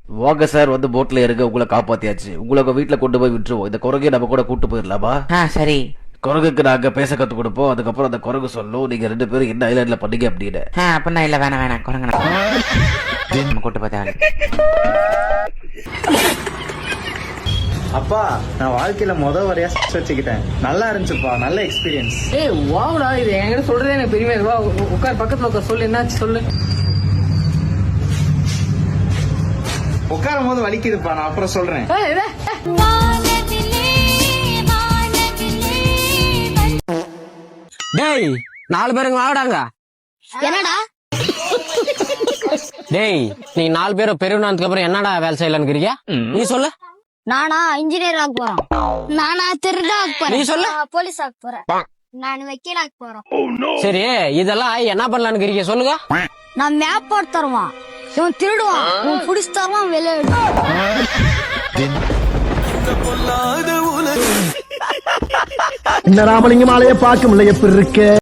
வாங்க சார், வந்து போட்ல இருங்க, உங்களை காப்பாத்தியாச்சு. உங்களை உங்க வீட்டுல கொண்டு போய் விட்டுருவோம். இந்த குரங்கையை நம்ம கூட கூட்டு போயிடலாமா? சரி. குரங்குக்கு நாங்க பேச கத்து கொடுப்போம். அதுக்கப்புறம் அந்த குரங்கு சொல்லும் நீங்க 2 பேரும் என்ன ஐலாண்ட்ல பண்ணீங்க அப்படின்னு. அப்படின்னா இல்ல, வேணாம் குரங்கு நம்ம கூட்டு போய். அப்பா, நான் வாழ்க்கையில வரையா வச்சுக்கிட்டேன். நல்லா இருந்துச்சுப்பா, நல்ல எக்ஸ்பீரியன்ஸ். ஏய் வாவுடா, இது என்கிட்ட சொல்றதே எனக்கு பெருமையா இருக்கு. வா உட்கார், பக்கத்துல உட்கார், சொல்லு என்னாச்சு சொல்லு. உட்காரும் போது வலிக்குதுப்பா, நான் அப்புறம் சொல்றேன். டேய் 4 பேருங்க வாடாங்க. என்னடா டேய் நீ 4 பேரும் பெரியவனானதுக்கு அப்புறம் என்னடா வேலை செய்யலான்னு நீ சொல்லு. நானா இன்ஜினியர் ஆக போறேன். நானா திருடா ஆக போறேன். நீ சொல்லு. போலீஸ் ஆக போறேன். நான் வக்கீல் ஆக போறேன். சரி, இதெல்லாம் என்ன பண்ணலான்னு சொல்லுங்க. நான் மேப் போட்டு தருவான், இவன் திருடுவான், இவன் புடிச்சு தருவான், விளையாடு. இந்த ராமலிங்க மாலையை பார்க்க முடியல எப்படி இருக்கு.